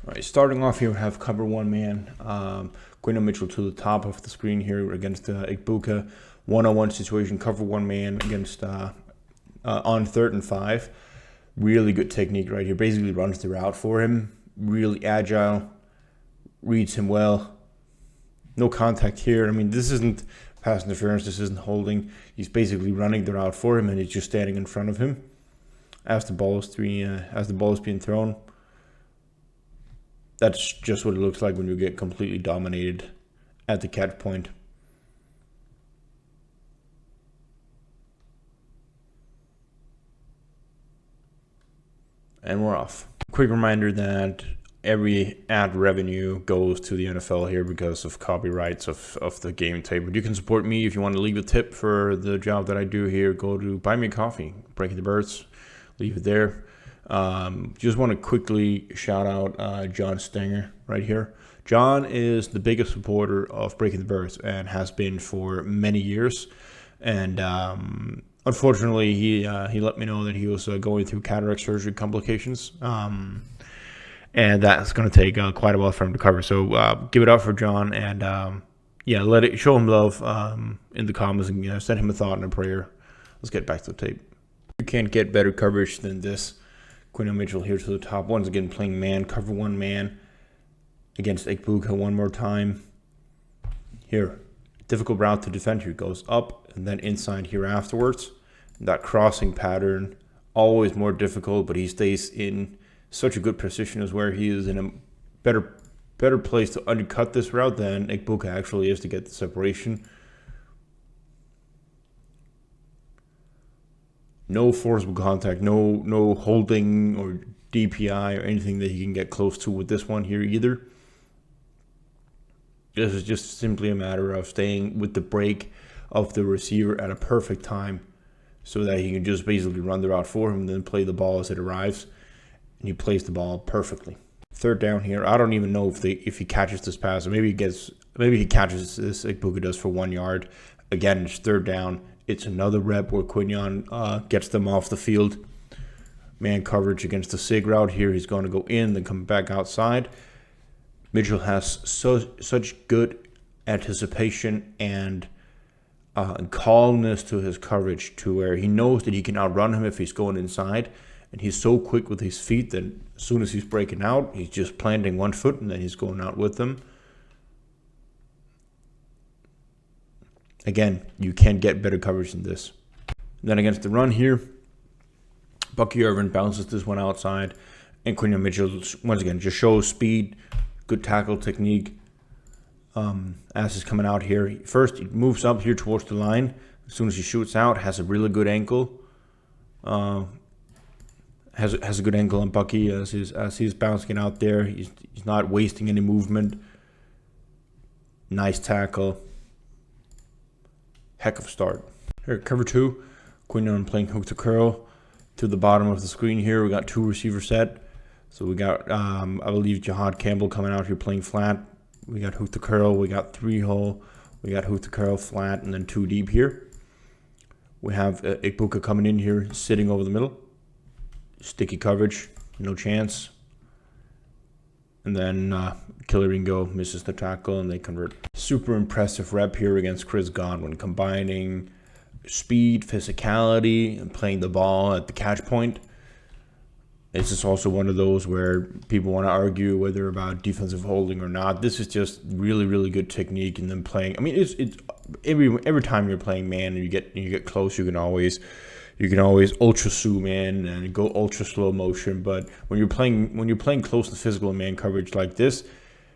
All right, starting off here, we have cover one man. Quinyon Mitchell to the top of the screen here against Igbokwe. One-on-one situation, cover one man against on 3rd and 5. Really good technique right here. Basically runs the route for him. Really agile. Reads him well. No contact here. I mean, this isn't pass interference. This isn't holding. He's basically running the route for him, and he's just standing in front of him as the ball is being thrown. That's just what it looks like when you get completely dominated at the catch point. And we're off. Quick reminder that every ad revenue goes to the NFL here because of copyrights of the game tape. But you can support me if you want to leave a tip for the job that I do here. Go to Buy Me a Coffee, Breaking the Birds, leave it there. Just want to quickly shout out John Stenger right here. John is the biggest supporter of Breaking the Birds and has been for many years. And unfortunately, he let me know that he was going through cataract surgery complications. And that's going to take quite a while for him to cover. So give it up for John, and show him love in the comments, and send him a thought and a prayer. Let's get back to the tape. You can't get better coverage than this. Quinyon Mitchell here to the top. Once again playing man, cover one man against Igbokwe one more time. Here, difficult route to defend here. Goes up and then inside here afterwards. That crossing pattern, always more difficult, but he stays in such a good position as where he is in a better place to undercut this route than Igbokwe actually is to get the separation. No forcible contact, no holding or DPI or anything that he can get close to with this one here either. This is just simply a matter of staying with the break of the receiver at a perfect time so that he can just basically run the route for him and then play the ball as it arrives. And he plays the ball perfectly. 3rd down here. I don't even know if he catches this pass, or maybe he catches this. Igbokwe does for 1 yard. Again, it's 3rd down. It's another rep where Quinyon gets them off the field. Man coverage against the sig route here. He's going to go in, then come back outside. Mitchell has such good anticipation and calmness to his coverage to where he knows that he can outrun him if he's going inside. And he's so quick with his feet that as soon as he's breaking out, he's just planting one foot and then he's going out with them. Again, you can't get better coverage than this. And then against the run here, Bucky Irvin bounces this one outside. And Quinyon Mitchell, once again, just shows speed, good tackle technique. As he's coming out here, first he moves up here towards the line. As soon as he shoots out, has a really good ankle. Has a good ankle on Bucky as he's bouncing out there. He's not wasting any movement. Nice tackle. Heck of a start. Here, cover 2. Quinyon playing hook to curl to the bottom of the screen here. We got 2 receivers set. So we got, I believe, Jihad Campbell coming out here playing flat. We got hook to curl. We got 3-hole. We got hook to curl flat, and then 2 deep here. We have Igbokwe coming in here, sitting over the middle. Sticky coverage, no chance. And then Killer Ringo misses the tackle and they convert. Super impressive rep here against Chris Godwin, combining speed, physicality, and playing the ball at the catch point. This is also one of those where people want to argue whether about defensive holding or not. This is just really, really good technique and then playing. I mean, it's every time you're playing man and you get close, you can always ultra zoom in and go ultra slow motion. But when you're playing close to physical man coverage like this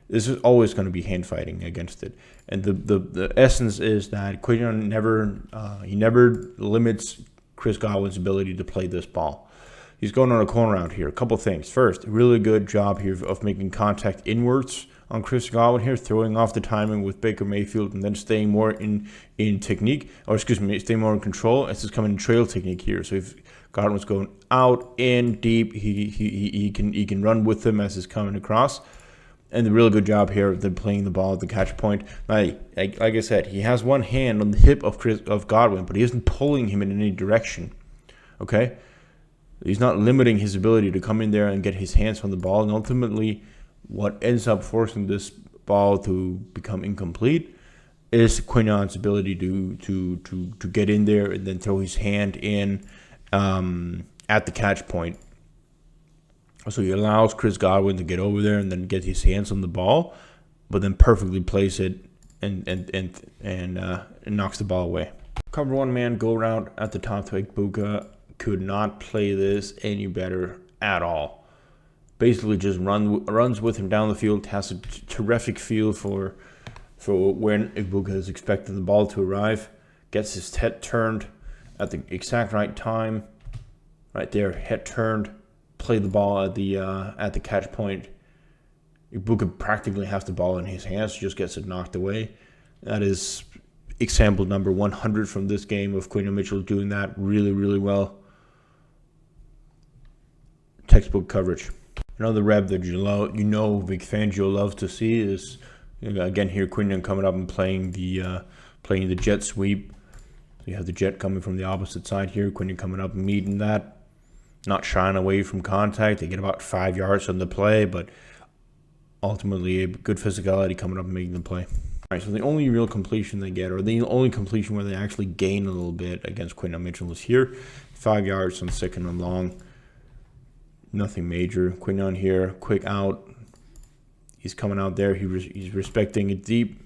is always going to be hand fighting against it. And the essence is that Quinyon never limits Chris Godwin's ability to play this ball. He's going on a corner out here. A couple things. First, really good job here of making contact inwards on Chris Godwin here, throwing off the timing with Baker Mayfield, and then staying more in technique, or staying more in control as he's coming in trail technique here. So if Godwin's going out, in, deep, he can run with him as he's coming across. And a really good job here of them playing the ball at the catch point. Like I said, he has one hand on the hip of Godwin, but he isn't pulling him in any direction. Okay? He's not limiting his ability to come in there and get his hands on the ball. And ultimately, What ends up forcing this ball to become incomplete is Quinyon's ability to get in there and then throw his hand in at the catch point. So he allows Chris Godwin to get over there and then get his hands on the ball, but then perfectly place it and knocks the ball away. Cover one man go route at the top to Igbokwe. Could not play this any better at all. Basically just runs with him down the field, has a terrific feel for when Igbokwe is expecting the ball to arrive, gets his head turned at the exact right time, right there, head turned, play the ball at the catch point. Igbokwe practically has the ball in his hands, just gets it knocked away. That is example number 100 from this game of Quinyon Mitchell doing that really, really well. Textbook coverage. Another rep that Vic Fangio loves to see is, again here, Quinyon coming up and playing the jet sweep. So you have the jet coming from the opposite side here. Quinyon coming up and meeting that, not shying away from contact. They get about 5 yards on the play, but ultimately a good physicality coming up and making the play. All right, so the only real completion they get, or the only completion where they actually gain a little bit against Quinyon Mitchell is here. 5 yards on second and long. Nothing major. Quinyon here, quick out. He's coming out there. He's respecting it deep.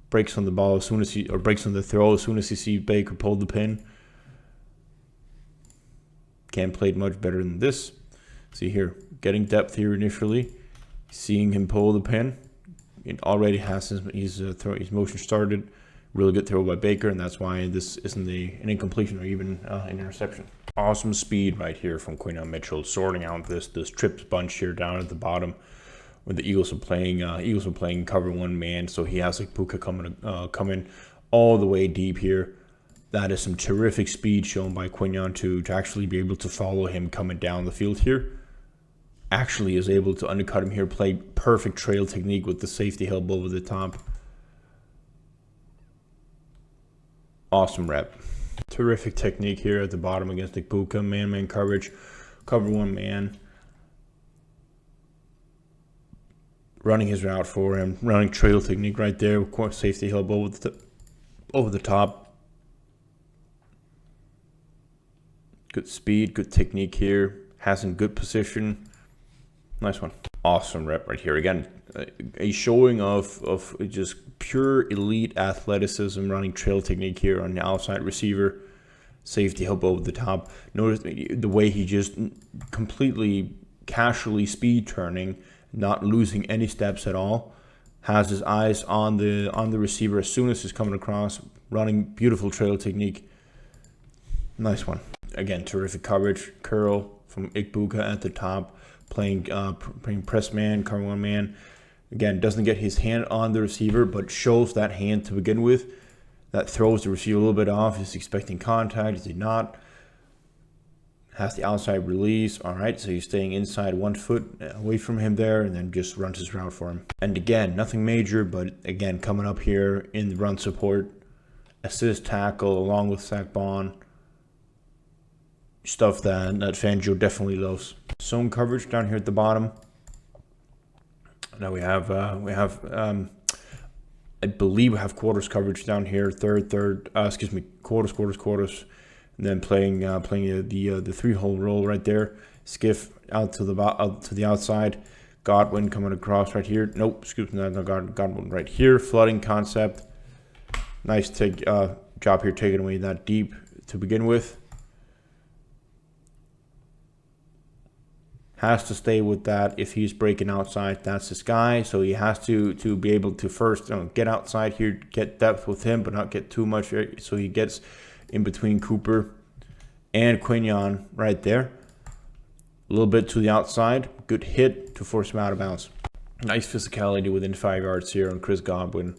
Breaks on the ball as soon as breaks on the throw as soon as he sees Baker pull the pin. Can't play it much better than this. See here, getting depth here initially. Seeing him pull the pin. It already has his motion started. Really good throw by Baker, and that's why this isn't an incompletion or even an interception. Awesome speed right here from Quinyon Mitchell, sorting out this trips bunch here down at the bottom, where the Eagles are playing cover one man. So he has Igbokwe coming all the way deep here. That is some terrific speed shown by Quinyon to actually be able to follow him coming down the field here. Actually is able to undercut him here, play perfect trail technique with the safety help over the top. Awesome rep. Terrific technique here at the bottom against Igbokwe. Man-man coverage. Cover one man. Running his route for him. Running trail technique right there. Of course, safety help over the top. Good speed, good technique here. Has in good position. Nice one. Awesome rep right here. Again, a showing of just pure elite athleticism, running trail technique here on the outside receiver. Safety help over the top. Notice the way he just completely casually speed turning, not losing any steps at all. Has his eyes on the receiver as soon as he's coming across. Running beautiful trail technique. Nice one. Again, terrific coverage. Curl from Igbokwe at the top. Playing press man, cover one man. Again, doesn't get his hand on the receiver, but shows that hand to begin with. That throws the receiver a little bit off. He's expecting contact. He did not. Has the outside release. All right, so he's staying inside 1 foot away from him there, and then just runs his route for him. And again, nothing major, but again, coming up here in the run support. Assist tackle along with sack bond. Stuff that Fangio definitely loves. Zone coverage down here at the bottom. Now we have I believe we have quarters coverage down here. Quarters, and then playing the 3-hole roll right there. Skiff out to the outside. Godwin coming across right here. Nope, Godwin right here. Flooding concept. Nice job here taking away that deep to begin with. Has to stay with that if he's breaking outside. That's his guy, so he has to be able to first get outside here, get depth with him, but not get too much. So he gets in between Cooper and Quinyon right there. A little bit to the outside. Good hit to force him out of bounds. Nice physicality within 5 yards here on Chris Godwin,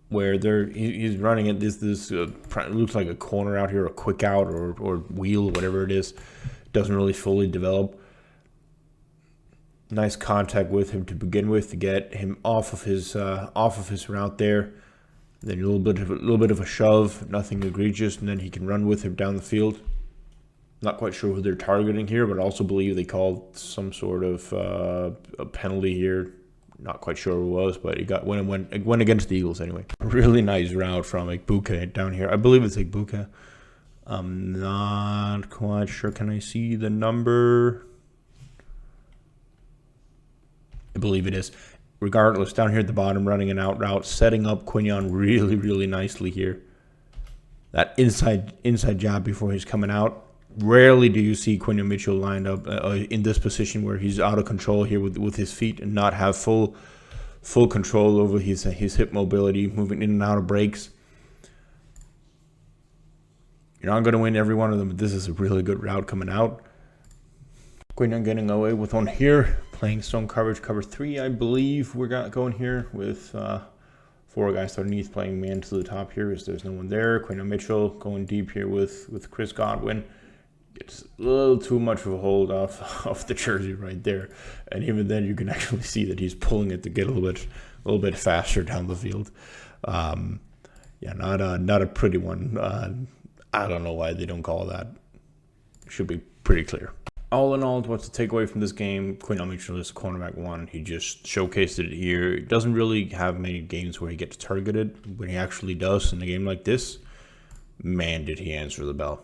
where he's running it. This looks like a corner out here, a quick out or wheel, whatever it is. Doesn't really fully develop. Nice contact with him to begin with to get him off of his route there. Then a little bit of a shove, nothing egregious, and then he can run with him down the field. Not quite sure who they're targeting here, but I also believe they called some sort of a penalty here. Not quite sure who it was, but it went against the Eagles anyway. A really nice route from Igbuka down here. I believe it's Igbuka. I'm not quite sure. Can I see the number? I believe it is. Regardless, down here at the bottom, running an out route, setting up Quinyon really, really nicely here. That inside jab before he's coming out. Rarely do you see Quinyon Mitchell lined up in this position where he's out of control here with his feet and not have full control over his hip mobility, moving in and out of breaks. You're not going to win every one of them, but this is a really good route coming out. Quinyon getting away with one here, playing zone coverage, cover 3, I believe we're going here with 4 guys underneath, playing man to the top here because there's no one there. Quinyon Mitchell going deep here with Chris Godwin. Gets a little too much of a hold off the jersey right there, and even then you can actually see that he's pulling it to get a little bit faster down the field. Yeah, not a pretty one. I don't know why they don't call that. Should be pretty clear. All in all, what's the takeaway from this game? Quinyon Mitchell is cornerback 1. He just showcased it here. He doesn't really have many games where he gets targeted. When he actually does in a game like this, man, did he answer the bell.